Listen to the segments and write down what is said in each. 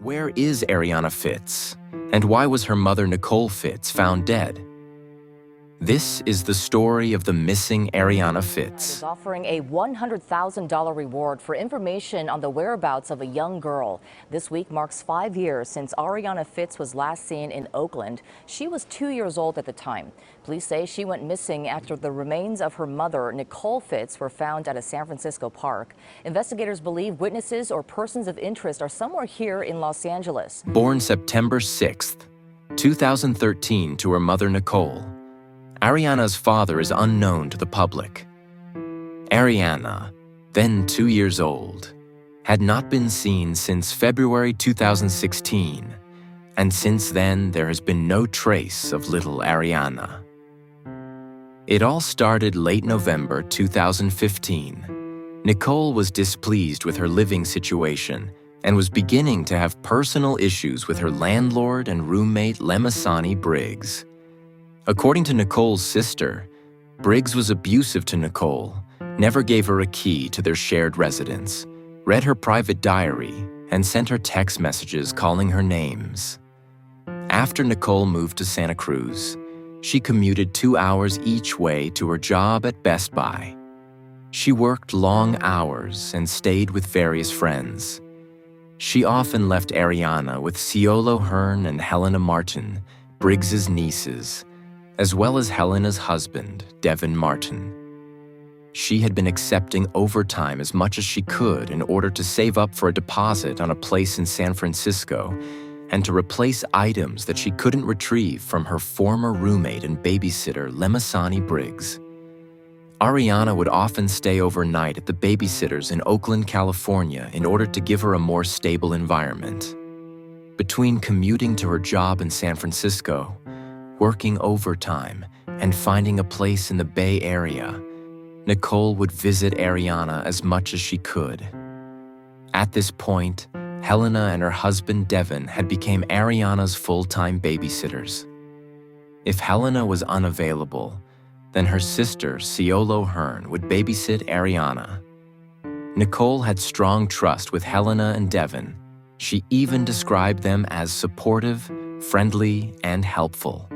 Where is Arianna Fitts? And why was her mother Nicole Fitts found dead? This is the story of the missing Arianna Fitts. Is offering a $100,000 reward for information on the whereabouts of a young girl. This week marks 5 years since Arianna Fitts was last seen in Oakland. She was 2 years old at the time. Police say she went missing after the remains of her mother, Nicole Fitts, were found at a San Francisco park. Investigators believe witnesses or persons of interest are somewhere here in Los Angeles. Born September 6th, 2013 to her mother Nicole, Arianna's father is unknown to the public. Arianna, then 2 years old, had not been seen since February 2016, and since then there has been no trace of little Arianna. It all started late November 2015. Nicole was displeased with her living situation and was beginning to have personal issues with her landlord and roommate Lemasani Briggs. According to Nicole's sister, Briggs was abusive to Nicole, never gave her a key to their shared residence, read her private diary, and sent her text messages calling her names. After Nicole moved to Santa Cruz, she commuted 2 hours each way to her job at Best Buy. She worked long hours and stayed with various friends. She often left Arianna with Ciolo Hearn and Helena Martin, Briggs's nieces, as well as Helena's husband, Devin Martin. She had been accepting overtime as much as she could in order to save up for a deposit on a place in San Francisco and to replace items that she couldn't retrieve from her former roommate and babysitter, Lemasani Briggs. Arianna would often stay overnight at the babysitters in Oakland, California, in order to give her a more stable environment. Between commuting to her job in San Francisco, working overtime, and finding a place in the Bay Area, Nicole would visit Arianna as much as she could. At this point, Helena and her husband Devin had become Arianna's full-time babysitters. If Helena was unavailable, then her sister, Ciolo Hearn, would babysit Arianna. Nicole had strong trust with Helena and Devin. She even described them as supportive, friendly, and helpful.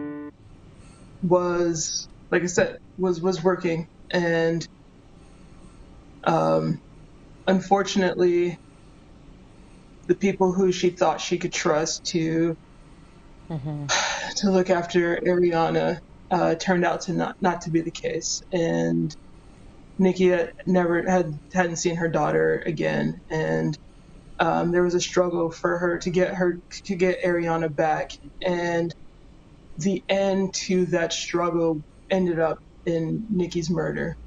Was, like I said, was working, and unfortunately the people who she thought she could trust to look after Arianna turned out to not to be the case, and Nikki hadn't seen her daughter again, and there was a struggle for her to get Arianna back, and the end to that struggle ended up in Nikki's murder.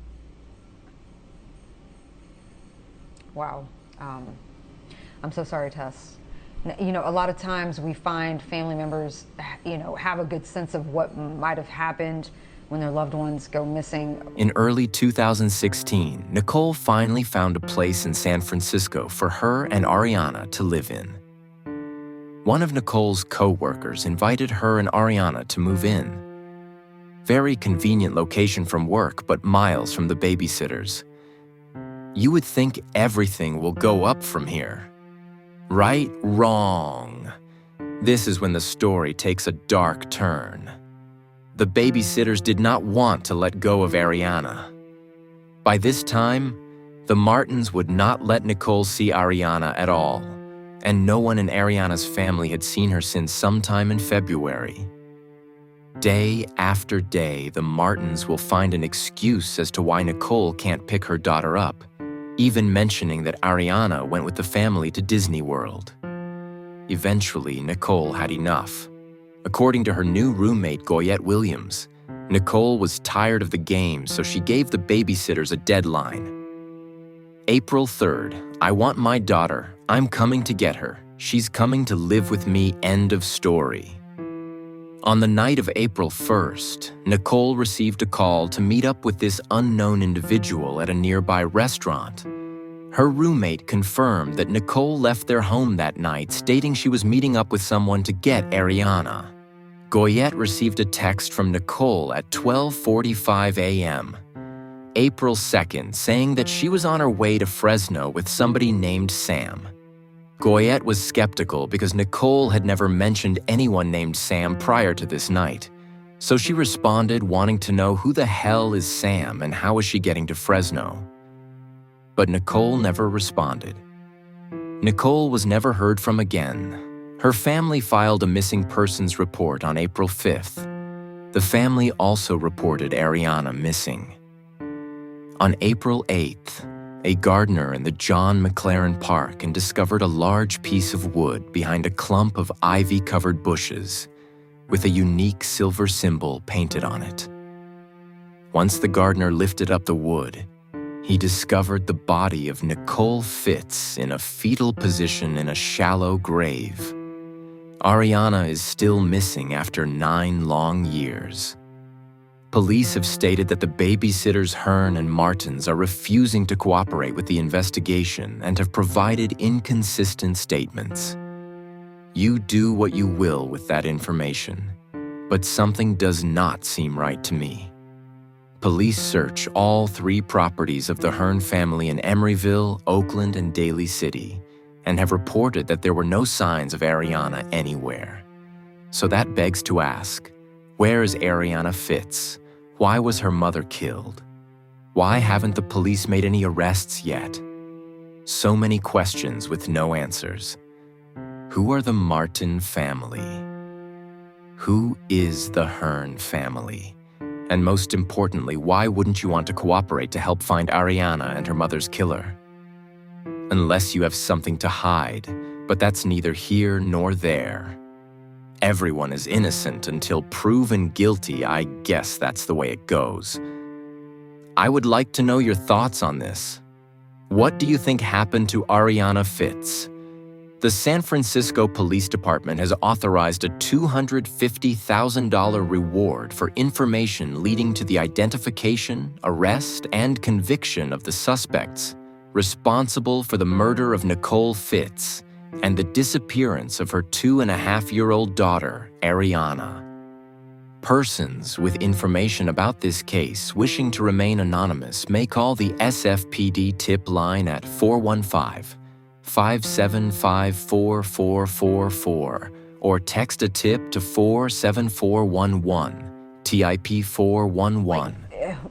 Wow. I'm so sorry, Tess. You know, a lot of times we find family members, have a good sense of what might have happened when their loved ones go missing. In early 2016, Nicole finally found a place in San Francisco for her and Arianna to live in. One of Nicole's co-workers invited her and Arianna to move in. Very convenient location from work, but miles from the babysitters. You would think everything will go up from here. Right? Wrong. This is when the story takes a dark turn. The babysitters did not want to let go of Arianna. By this time, the Martins would not let Nicole see Arianna at all, and no one in Arianna's family had seen her since sometime in February. Day after day, the Martins will find an excuse as to why Nicole can't pick her daughter up, even mentioning that Arianna went with the family to Disney World. Eventually, Nicole had enough. According to her new roommate, Goyette Williams, Nicole was tired of the game, so she gave the babysitters a deadline. April 3rd, I want my daughter. I'm coming to get her. She's coming to live with me, end of story. On the night of April 1st, Nicole received a call to meet up with this unknown individual at a nearby restaurant. Her roommate confirmed that Nicole left their home that night, stating she was meeting up with someone to get Arianna. Goyette received a text from Nicole at 12:45 a.m. April 2nd, saying that she was on her way to Fresno with somebody named Sam. Goyette was skeptical because Nicole had never mentioned anyone named Sam prior to this night. So she responded wanting to know who the hell is Sam and how is she getting to Fresno. But Nicole never responded. Nicole was never heard from again. Her family filed a missing persons report on April 5th. The family also reported Arianna missing. On April 8th, a gardener in the John McLaren Park discovered a large piece of wood behind a clump of ivy-covered bushes with a unique silver symbol painted on it. Once the gardener lifted up the wood, he discovered the body of Nicole Fitts in a fetal position in a shallow grave. Arianna is still missing after 9 long years. Police have stated that the babysitters Hearn and Martins are refusing to cooperate with the investigation and have provided inconsistent statements. You do what you will with that information, but something does not seem right to me. Police search all 3 properties of the Hearn family in Emeryville, Oakland, and Daly City, and have reported that there were no signs of Arianna anywhere. So that begs to ask, where is Arianna Fitts? Why was her mother killed? Why haven't the police made any arrests yet? So many questions with no answers. Who are the Martin family? Who is the Hearn family? And most importantly, why wouldn't you want to cooperate to help find Arianna and her mother's killer? Unless you have something to hide, but that's neither here nor there. Everyone is innocent until proven guilty. I guess that's the way it goes. I would like to know your thoughts on this. What do you think happened to Arianna Fitts? The San Francisco Police Department has authorized a $250,000 reward for information leading to the identification, arrest, and conviction of the suspects responsible for the murder of Nicole Fitts and the disappearance of her 2.5-year-old daughter, Arianna. Persons with information about this case wishing to remain anonymous may call the SFPD Tip Line at 415-575-4444 or text a tip to 47411, TIP 411.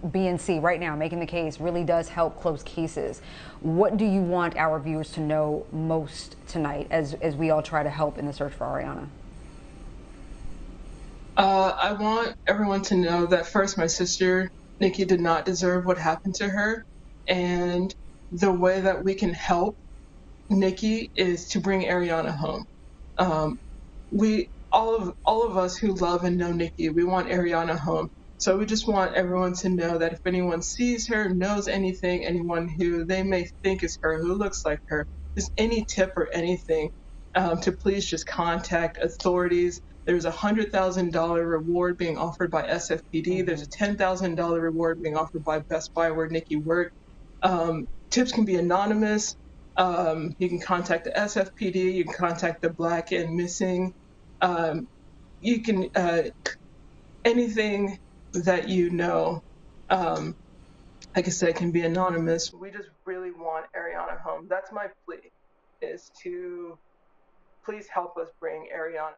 BNC right now making the case really does help close cases. What do you want our viewers to know most tonight as we all try to help in the search for Arianna? I want everyone to know that first, my sister Nikki did not deserve what happened to her, and the way that we can help Nikki is to bring Arianna home. All of us who love and know Nikki, we want Arianna home. So we just want everyone to know that if anyone sees her, knows anything, anyone who they may think is her, who looks like her, just any tip or anything, to please just contact authorities. There's a $100,000 reward being offered by SFPD. There's a $10,000 reward being offered by Best Buy where Nikki worked. Tips can be anonymous. You can contact the SFPD. You can contact the Black and Missing. You can anything that you know, like I said, can be anonymous. We just really want Arianna home. That's my plea, is to please help us bring Arianna